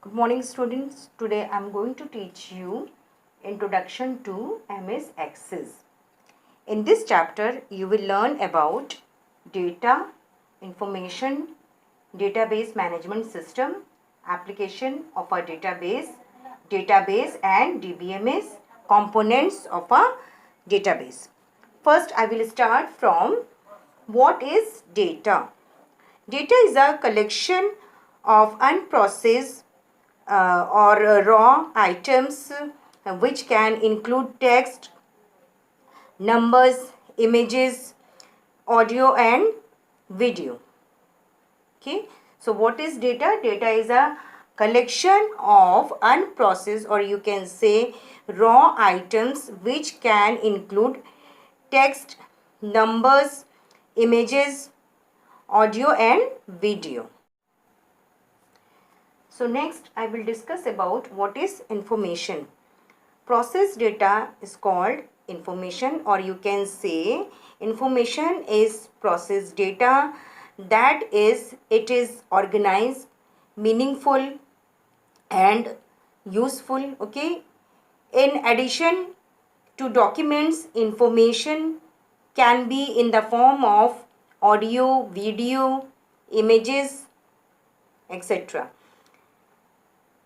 Good morning students. Today I am going to teach you Introduction to MS Access. In this chapter you will learn about data, information, database management system, application of a database and DBMS, components of a database. First I will start from what is data. Data is a collection of unprocessed or raw items which can include text, numbers, images, audio and video. Okay, so what is data? Data is a collection of unprocessed, or you can say raw items which can include text, numbers, images, audio and video. So next I will discuss about what is information. Processed data is called information, or you can say information is processed data, that is, it is organized, meaningful and useful. Okay, in addition to documents, information can be in the form of audio, video, images, etc.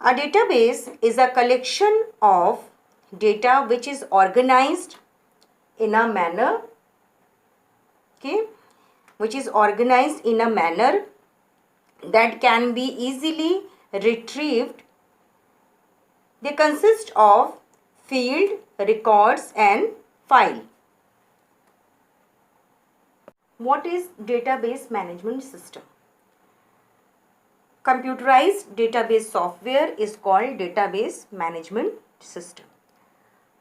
A database is a collection of data which is organized in a manner, that can be easily retrieved. They consist of field, records and file. What is database management system? Computerized database software is called database management system.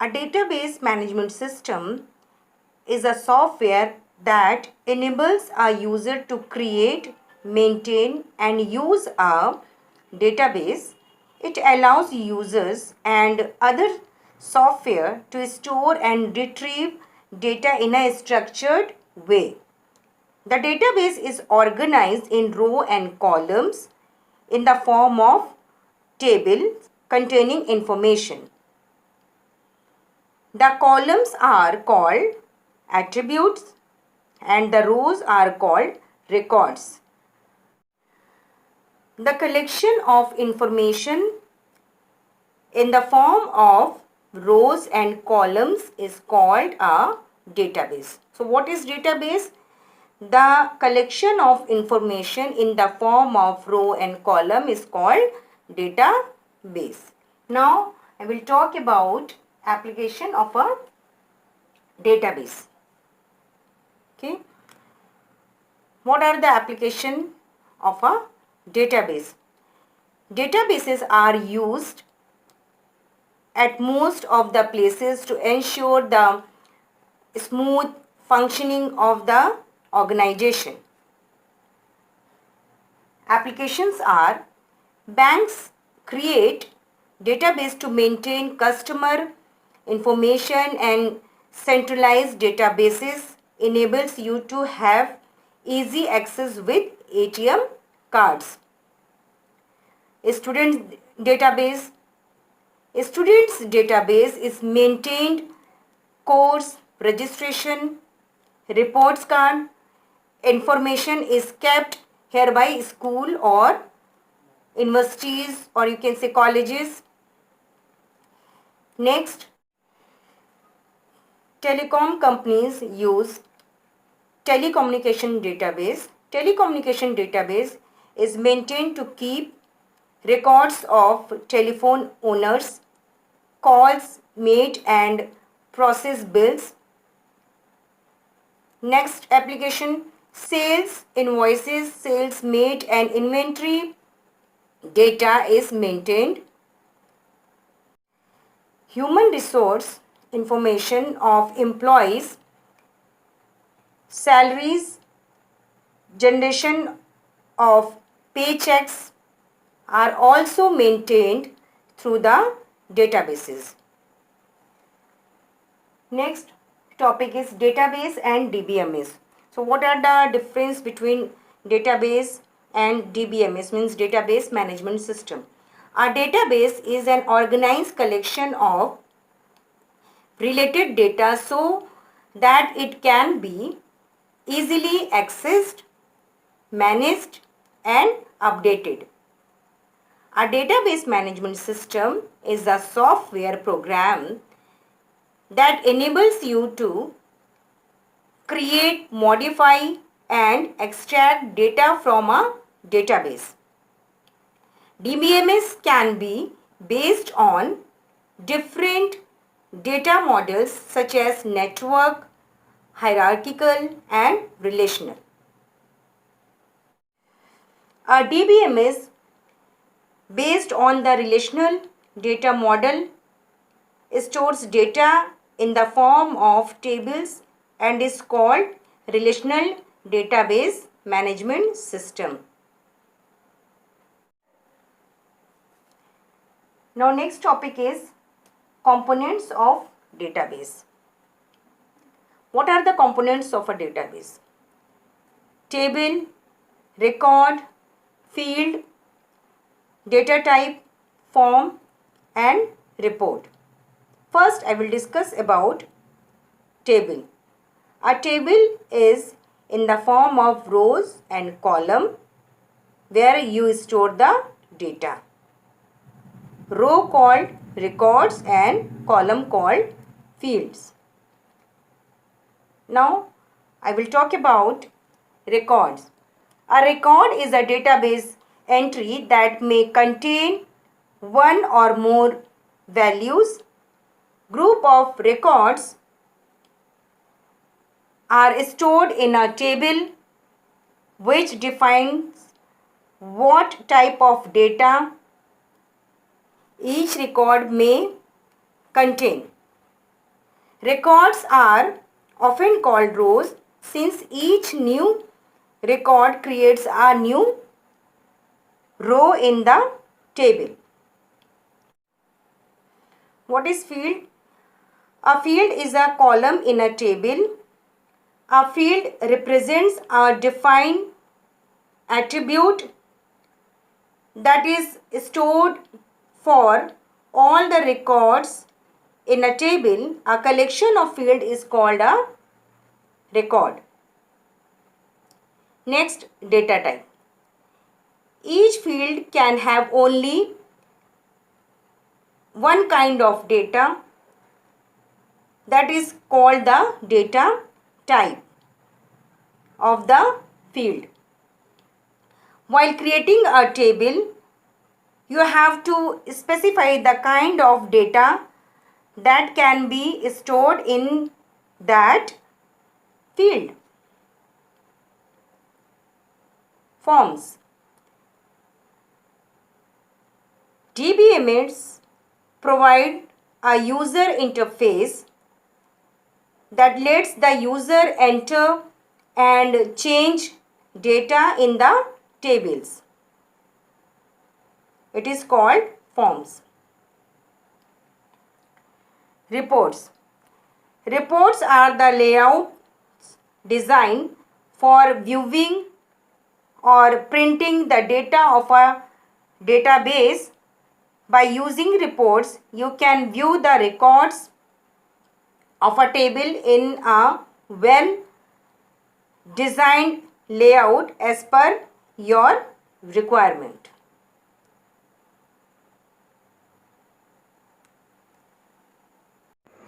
A database management system is a software that enables a user to create, maintain and use a database. It allows users and other software to store and retrieve data in a structured way. The database is organized in rows and columns in the form of tables containing information. The columns are called attributes and the rows are called records. The collection of information in the form of rows and columns is called a database. So what is database? The collection of information in the form of row and column is called database. Now I will talk about application of a database. Okay, what are the application of a database? Databases are used at most of the places to ensure the smooth functioning of the organization. Applications are: banks create database to maintain customer information, and centralized databases enables you to have easy access with ATM cards. Students database is maintained course, registration, reports card. Information is kept here by school or universities, or you can say colleges. Next, telecom companies use telecommunication database. Telecommunication database is maintained to keep records of telephone owners, calls made and process bills. Next application, sales invoices, sales made and inventory data is maintained. Human resource information of employees, salaries, generation of paychecks are also maintained through the databases. Next topic is database and DBMS. So what are the difference between database and DBMS, means database management system? A database is an organized collection of related data so that it can be easily accessed, managed, and updated. A database management system is a software program that enables you to create, modify, and extract data from a database. DBMS can be based on different data models such as network, hierarchical, and relational. A DBMS based on the relational data model stores data in the form of tables and is called Relational Database Management System. Now next topic is components of database. What are the components of a database? Table, record, field, data type, form, and report. First, I will discuss about table. A table is in the form of rows and column where you store the data. Row called records and column called fields. Now, I will talk about records. A record is a database entry that may contain one or more values. Group of records are stored in a table which defines what type of data each record may contain. Records are often called rows since each new record creates a new row in the table. What is field? A field is a column in a table. A field represents a defined attribute that is stored for all the records in a table. A collection of fields is called a record. Next, data type. Each field can have only one kind of data that is called the data type of the field. While creating a table, you have to specify the kind of data that can be stored in that field. Forms. DBMS provide a user interface that lets the user enter and change data in the tables. It is called forms. Reports. Reports are the layouts designed for viewing or printing the data of a database. By using reports, you can view the records of a table in a well-designed layout as per your requirement.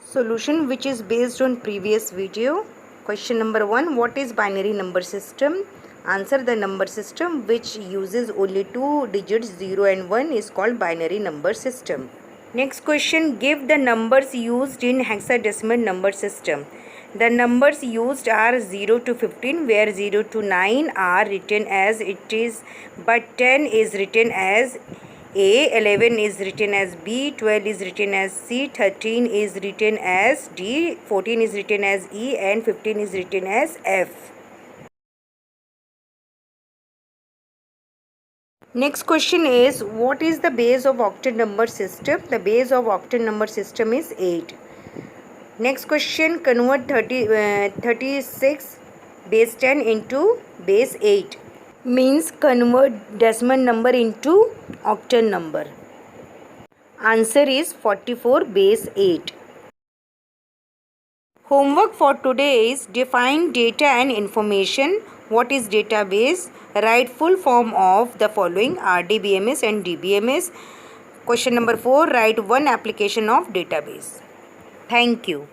Solution which is based on previous video. Question number 1. What is binary number system? Answer: the number system which uses only two digits 0 and 1 is called binary number system. Next question. Give the numbers used in hexadecimal number system. The numbers used are 0 to 15 where 0 to 9 are written as it is but 10 is written as A, 11 is written as B, 12 is written as C, 13 is written as D, 14 is written as E and 15 is written as F. Next question is, what is the base of octet number system? The base of octet number system is 8. Next question, convert 36 base 10 into base 8. Means convert decimal number into octet number. Answer is 44 base 8. Homework for today is define data and information. What is database? Write full form of the following: RDBMS and DBMS. Question number 4. Write one application of database. Thank you.